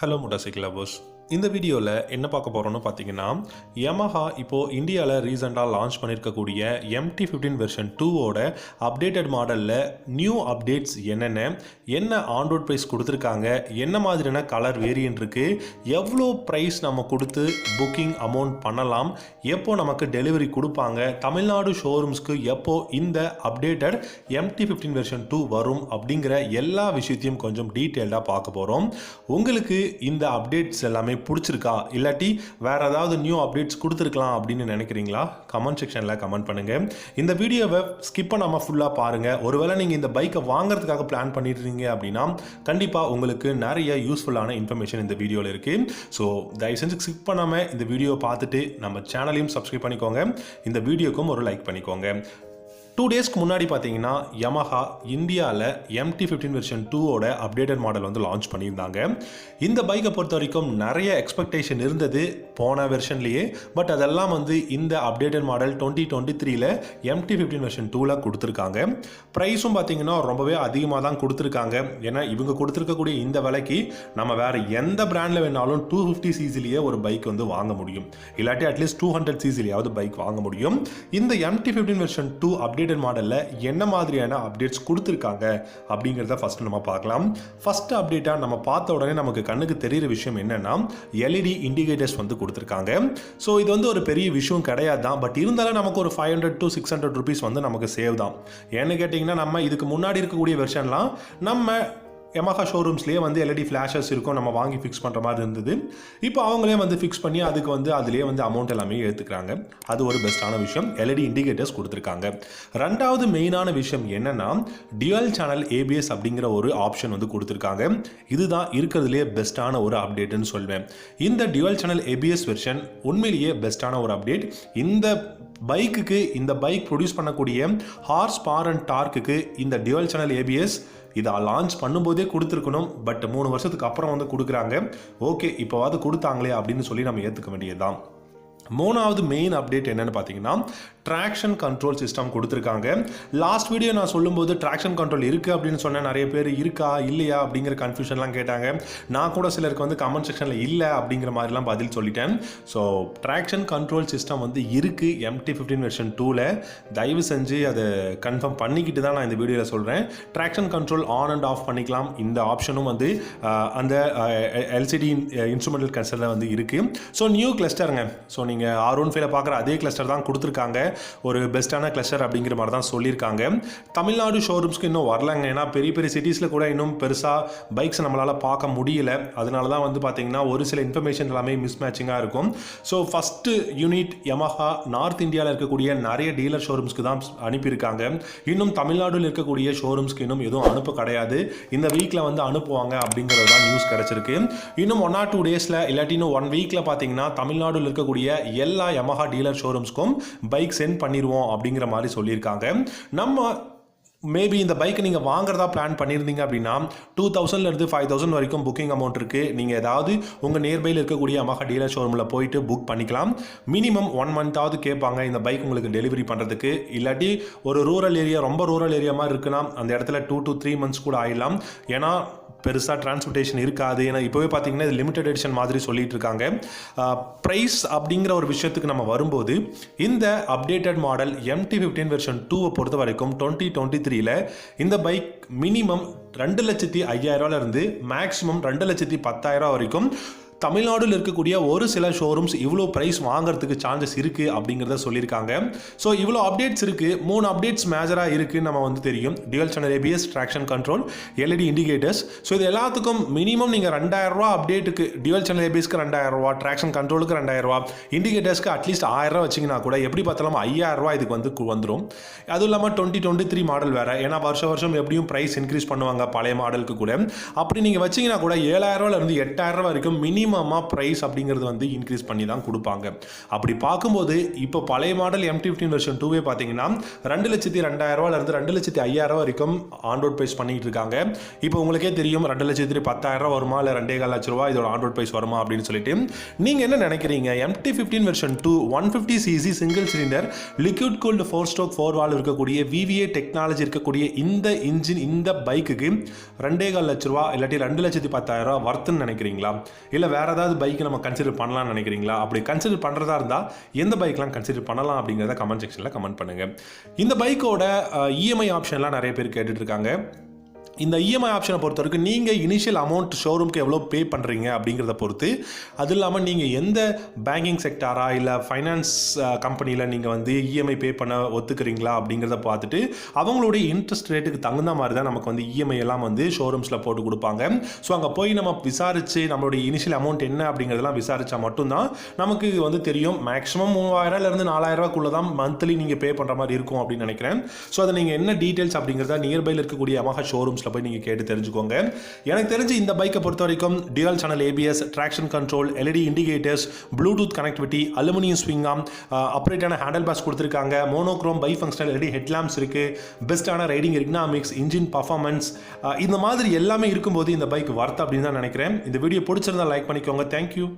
Hello motorcycle lovers. இந்த வீடியோவில் என்ன பார்க்க போகிறோன்னு பார்த்தீங்கன்னா, Yamaha இப்போது இந்தியாவில் ரீசெண்டாக லான்ச் பண்ணியிருக்கக்கூடிய MT-15 வெர்ஷன் 2ஓட அப்டேட்டட் மாடலில் நியூ அப்டேட்ஸ் என்ன ஆன்ரோட் ப்ரைஸ் கொடுத்துருக்காங்க, என்ன மாதிரியான கலர் வேரியன்ட் இருக்குது, எவ்வளோ ப்ரைஸ் நம்ம கொடுத்து புக்கிங் அமௌண்ட் பண்ணலாம், எப்போ நமக்கு டெலிவரி கொடுப்பாங்க, தமிழ்நாடு ஷோரூம்ஸ்க்கு எப்போ இந்த அப்டேட்டட் MT-15 வெர்ஷன் 2 வரும் அப்படிங்கிற எல்லா விஷயத்தையும் கொஞ்சம் டீட்டெயில்டாக பார்க்க போகிறோம். உங்களுக்கு இந்த அப்டேட்ஸ் எல்லாமே பிடிச்சிருக்கா, இல்லாட்டி வேற ஏதாவது நியூ அப்டேட்ஸ் கொடுத்துருக்கலாம் அப்படின்னு நினைக்கிறீங்களா? கமெண்ட் செக்ஷனில் கமெண்ட் பண்ணுங்க. இந்த வீடியோவை ஸ்கிப் பண்ணாமல் ஃபுல்லாக பாருங்க. ஒருவேளை நீங்கள் இந்த பைக்கை வாங்குறதுக்காக பிளான் பண்ணிடுறீங்க அப்படின்னா கண்டிப்பாக உங்களுக்கு நிறைய யூஸ்ஃபுல்லான இன்ஃபர்மேஷன் இந்த வீடியோவில் இருக்கு. ஸோ தயவு செஞ்சு ஸ்கிப் பண்ணாமல் இந்த வீடியோவை பார்த்துட்டு நம்ம சேனலையும் சப்ஸ்கிரைப் பண்ணிக்கோங்க. இந்த வீடியோக்கும் ஒரு லைக் பண்ணிக்கோங்க. 2 டேஸ்க்கு முன்னாடி பார்த்தீங்கன்னா Yamaha இந்தியாவில் MT-15 வெர்ஷன் 2ஓட அப்டேட்டட் மாடல் வந்து லான்ச் பண்ணியிருந்தாங்க. இந்த பைக்கை பொறுத்த வரைக்கும் நிறைய எக்ஸ்பெக்டேஷன் இருந்தது போன வெர்ஷன்லேயே. பட் அதெல்லாம் வந்து இந்த அப்டேட்டட் மாடல் 2023ல் MT-15 வெர்ஷன் 2ல் கொடுத்துருக்காங்க. ப்ரைஸும் பார்த்தீங்கன்னா ரொம்பவே அதிகமாக தான் கொடுத்துருக்காங்க. ஏன்னா இவங்க கொடுத்துருக்கக்கூடிய இந்த விலைக்கு நம்ம வேறு எந்த பிராண்டில் வேணாலும் 250 சிசிலேயே ஒரு பைக் வந்து வாங்க முடியும், இல்லாட்டி அட்லீஸ்ட் 200 சிசிலேயாவது பைக் வாங்க முடியும். இந்த MT-15 வெர்ஷன் 2 அப்டேட் மாடலில் என்ன மாதிரியான அப்டேட்ஸ் கொடுத்துருக்காங்க அப்படிங்கிறத ஃபர்ஸ்ட் நம்ம பார்க்கலாம். ஃபர்ஸ்ட் அப்டேட்டாக நம்ம பார்த்த உடனே நமக்கு கண்ணுக்கு தெரிகிற விஷயம் என்னன்னா, LED இண்டிகேட்டர்ஸ் வந்து கொடுத்துருக்காங்க. ஸோ இது வந்து ஒரு பெரிய விஷயம் கிடையாது தான். பட் இருந்தாலும் நமக்கு ஒரு 500 to 600 ருபீஸ் வந்து நமக்கு சேவ் தான். ஏன்னு கேட்டிங்கன்னா, நம்ம இதுக்கு முன்னாடி இருக்கக்கூடிய வெர்ஷன்லாம் நம்ம Yamaha ஷோரூம்ஸ்லேயே வந்து LED ஃப்ளாஷஸ் இருக்கும், நம்ம வாங்கி ஃபிக்ஸ் பண்ணுற மாதிரி இருந்தது. இப்போ அவங்களே வந்து ஃபிக்ஸ் பண்ணி அதுக்கு வந்து அதுலேயே வந்து அமௌண்ட் எல்லாமே எடுத்துக்கிறாங்க. அது ஒரு பெஸ்ட்டான விஷயம். LED இண்டிகேட்டர்ஸ் கொடுத்துருக்காங்க. ரெண்டாவது மெயினான விஷயம் என்னன்னா, டியூவல் சேனல் ABS அப்படிங்கிற ஒரு ஆப்ஷன் வந்து கொடுத்துருக்காங்க. இதுதான் இருக்கிறதுலேயே பெஸ்ட்டான ஒரு அப்டேட்னு சொல்வேன். இந்த டியூவல் சேனல் ABS வெர்ஷன் உண்மையிலேயே பெஸ்ட்டான ஒரு அப்டேட். இந்த பைக்குக்கு, இந்த பைக் ப்ரொடியூஸ் பண்ணக்கூடிய ஹார்ஸ் பவர் அண்ட் டார்க்குக்கு இந்த டியூவல் சேனல் ABS இதை லான்ச் பண்ணும்போதே கொடுத்துருக்கணும். பட் 3 வருஷத்துக்கு அப்புறம் வந்து கொடுக்குறாங்க. ஓகே, இப்போவாது கொடுத்தாங்களே அப்படின்னு சொல்லி நம்ம ஏற்றுக்க வேண்டியதுதான். மூணாவது மெயின் அப்டேட் என்னன்னு பார்த்தீங்கன்னா, ட்ராக்ஷன் கண்ட்ரோல் சிஸ்டம் கொடுத்துருக்காங்க. லாஸ்ட் வீடியோ நான் சொல்லும்போது ட்ராக்ஷன் கண்ட்ரோல் இருக்குது அப்படின்னு சொன்னேன். நிறைய பேர் இருக்கா இல்லையா அப்படிங்கிற கன்ஃபியூஷன்லாம் கேட்டாங்க. நான் கூட சிலருக்கு வந்து கமெண்ட் செக்ஷனில் இல்லை அப்படிங்கிற மாதிரிலாம் பதில் சொல்லிட்டேன். ஸோ ட்ராக்ஷன் கண்ட்ரோல் சிஸ்டம் வந்து இருக்குது MT-15 வெர்ஷன் 2ல். தயவு செஞ்சு அதை கன்ஃபார்ம் பண்ணிக்கிட்டு தான் நான் இந்த வீடியோவில் சொல்கிறேன். Traction control on and half பண்ணிக்கலாம். இந்த ஆப்ஷனும் வந்து அந்த LCD இன்ஸ்ட்ருமெண்டல் கிளஸ்டரில் வந்து இருக்குது. So new கிளஸ்டருங்க. ஸோ நீங்கள் R15 பார்க்குற அதே கிளஸ்டர் தான் கொடுத்துருக்காங்க. ஒரு பெஸ்ட்டான கிளஸ்டர் அப்படிங்கிற மாதிரி தான் சொல்லியிருக்காங்க. தமிழ்நாடு ஷோரூம்ஸ்க்கு இன்னும் வரலங்க. ஏன்னா பெரிய பெரிய சிட்டிஸில் கூட இன்னும் பெருசாக பைக்ஸ் நம்மளால் பார்க்க முடியல. அதனால தான் வந்து பார்த்தீங்கன்னா ஒரு சில இன்ஃபர்மேஷன் எல்லாமே மிஸ் மேட்சிங்காக இருக்கும். So first unit Yamaha north இந்தியாவில் இருக்கக்கூடிய நிறைய டீலர் ஷோரூம்ஸ்க்கு தான் அனுப்பியிருக்காங்க. இன்னும் தமிழ்நாட்டில் இருக்கக்கூடிய ஷோரூம்ஸ்க்கு இன்னும் எதுவும் அனுப்ப கிடையாது. இந்த வீக்கில் வந்து அனுப்புவாங்க அப்படிங்கிறது தான் நியூஸ் கிடச்சிருக்கு. இன்னும் 1 or 2 டேஸில் இல்லாட்டி இன்னும் 1 வீக்கில் பார்த்தீங்கன்னா தமிழ்நாட்டில் இருக்கக்கூடிய எல்லா Yamaha டீலர் ஷோரூம்ஸ்க்கும் பைக் சென்ட் பண்ணிடுவோம் அப்படிங்கிற மாதிரி சொல்லியிருக்காங்க. நம்ம மேபி இந்த பைக்கை நீங்கள் வாங்குறதா பிளான் பண்ணியிருந்தீங்க அப்படின்னா 2000லேருந்து 5000 வரைக்கும் புக்கிங் அமௌண்ட் இருக்குது. நீங்கள் ஏதாவது உங்கள் நியர்பையில் இருக்கக்கூடிய Yamaha டீலர் ஷோரூமில் போயிட்டு புக் பண்ணிக்கலாம். மினிமம் 1 மந்த்தாவது கேட்பாங்க இந்த பைக் உங்களுக்கு டெலிவரி பண்ணுறதுக்கு. இல்லாட்டி ஒரு ரூரல் ஏரியா, ரொம்ப ரூரல் ஏரியா மாதிரி இருக்குன்னா அந்த இடத்துல 2 to 3 months கூட ஆயிடலாம். ஏன்னா பெருசாக டிரான்ஸ்போர்ட்டேஷன் இருக்காது. ஏன்னா இப்போவே பார்த்தீங்கன்னா இது லிமிடெட் எடிஷன் மாதிரி சொல்லிட்டு இருக்காங்க. ப்ரைஸ் அப்படிங்கிற ஒரு விஷயத்துக்கு நம்ம வரும்போது, இந்த அப்டேட்டட் மாடல் MT-15 வெர்ஷன் 2 பொறுத்த வரைக்கும் 2023ல் இந்த பைக் மினிமம் 2,05,000 இருந்து மேக்ஸிமம் 2,10,000 வரைக்கும் தமிழ்நாட்டில் இருக்கக்கூடிய ஒரு சில ஷோரூம்ஸ் இவ்வளோ ப்ரைஸ் வாங்குறதுக்கு சான்சஸ் இருக்குது அப்படிங்கிறத சொல்லியிருக்காங்க. ஸோ இவ்வளோ அப்டேட்ஸ் இருக்குது. 3 அப்டேட்ஸ் மேஜராக இருக்குதுன்னு நம்ம வந்து தெரியும். Dual channel ABS, traction control, LED indicators. So இது எல்லாத்துக்கும் மினிமம் நீங்கள் 2000 ரூபா அப்டேட்டுக்கு, டியூவல் சேனல் ABSக்கு 2000 ரூபா, ட்ராக்ஷன் கண்ட்ரோலுக்கு 2000 ரூபா, இண்டிகேட்டர்ஸ்க்கு அட்லீஸ்ட் 1000 ரூபா வச்சிங்கன்னா கூட எப்படி பார்த்தாலும் 5000 ரூபா இதுக்கு வந்து வந்துடும். அதுவும் இல்லாமல் 2023 மாடல் வேறு. ஏன்னா வருஷம் எப்படியும் ப்ரைஸ் இன்க்ரீஸ் பண்ணுவாங்க பழைய மாடலுக்கு கூட. அப்படி நீங்கள் வச்சிங்கன்னா கூட 7000 ரூபாயிலிருந்து 8000 ரூபா வரைக்கும் மினிமம் மினிமமாக ப்ரைஸ் அப்படிங்கிறது வந்து இன்க்ரீஸ் பண்ணி தான் கொடுப்பாங்க. அப்படி பார்க்கும்போது இப்போ பழைய மாடல் MT15 வெர்ஷன் 2 பார்த்தீங்கன்னா 2,02,000 2,05,000 வரைக்கும் ஆன் ரோட் ப்ரைஸ் பண்ணிட்டு இருக்காங்க. இப்போ உங்களுக்கே தெரியும் 2,10,000 வருமா இல்லை 2,15 லட்ச ரூபா இதோட ஆன் ரோட் ப்ரைஸ் வருமா அப்படின்னு சொல்லிட்டு நீங்கள் என்ன நினைக்கிறீங்க? MT15 version 2 150cc single cylinder liquid cooled 4-stroke 4 valve இருக்கக்கூடிய VVA டெக்னாலஜி இருக்கக்கூடிய இந்த இன்ஜின் இந்த பைக்குக்கு 2,15 லட்ச ரூபா இல்லாட்டி 2,10,000 வர்த்துன்னு நினைக்கிறீங்களா? இல்லை வேற ஏதாவது பைக் நம்ம கன்சிடர் பண்ணலாம்னு நினைக்கிறீங்களா? அப்படி கன்சிடர் பண்ணுறதா இருந்தால் எந்த பைக்லாம் கன்சிடர் பண்ணலாம் அப்படிங்கிறத கமெண்ட் செக்ஷனில் கமெண்ட் பண்ணுங்கள். இந்த பைக்கோட EMI ஆப்ஷன்லாம் நிறைய பேர் கேட்டுட்டு இருக்காங்க. இந்த EMI ஆப்ஷனை பொறுத்த வரைக்கும் நீங்கள் இனிஷியல் அமௌண்ட் ஷோரூம்க்கு எவ்வளோ பே பண்ணுறீங்க அப்படிங்கிறத பொறுத்து, அது இல்லாமல் நீங்கள் எந்த பேங்கிங் செக்டாரா இல்லை ஃபைனான்ஸ் கம்பெனியில் நீங்கள் வந்து EMI பே பண்ண ஒத்துக்கிறீங்களா அப்படிங்கிறத பார்த்துட்டு அவங்களுடைய இன்ட்ரெஸ்ட் ரேட்டுக்கு தகுந்த மாதிரி தான் நமக்கு வந்து EMI எல்லாம் வந்து ஷோரூம்ஸில் போட்டு கொடுப்பாங்க. ஸோ அங்கே போய் நம்ம விசாரித்து நம்மளுடைய இனிஷியல் அமௌண்ட் என்ன அப்படிங்கிறதெல்லாம் விசாரித்தா மட்டும்தான் நமக்கு வந்து தெரியும். மேக்ஸிமம் 3,000 4,000 தான் மந்த்லி நீங்கள் பே பண்ணுற மாதிரி இருக்கும் அப்படின்னு நினைக்கிறேன். ஸோ அதை நீங்கள் என்ன டீட்டெயில்ஸ் அப்படிங்கிறத நியர்பையில் இருக்கக்கூடிய Yamaha ஷோரூம்ஸ் போய் நீங்க கேட்டு தெரிஞ்சுக்கோங்க. எனக்கு தெரிஞ்சு இந்த பைக்கை பொறுத்த வரைக்கும் dual channel ABS, traction control, LED indicators, Bluetooth connectivity, aluminium swing arm, ஆப்ரேட்டான ஹேண்டில் பார்ஸ் கொடுத்துருக்காங்க, monochrome bi functional LED headlamps இருக்கு, பெஸ்டான ரைடிங் எர்கனாமிக்ஸ், இன்ஜின் பர்ஃபார்மன்ஸ், இந்த மாதிரி எல்லாமே இருக்கும்போது இந்த பைக் வர்த் அப்படின்னு தான் நினைக்கிறேன். இந்த வீடியோ பிடிச்சிருந்தா லைக் பண்ணிக்கோங்க. தேங்க்யூ.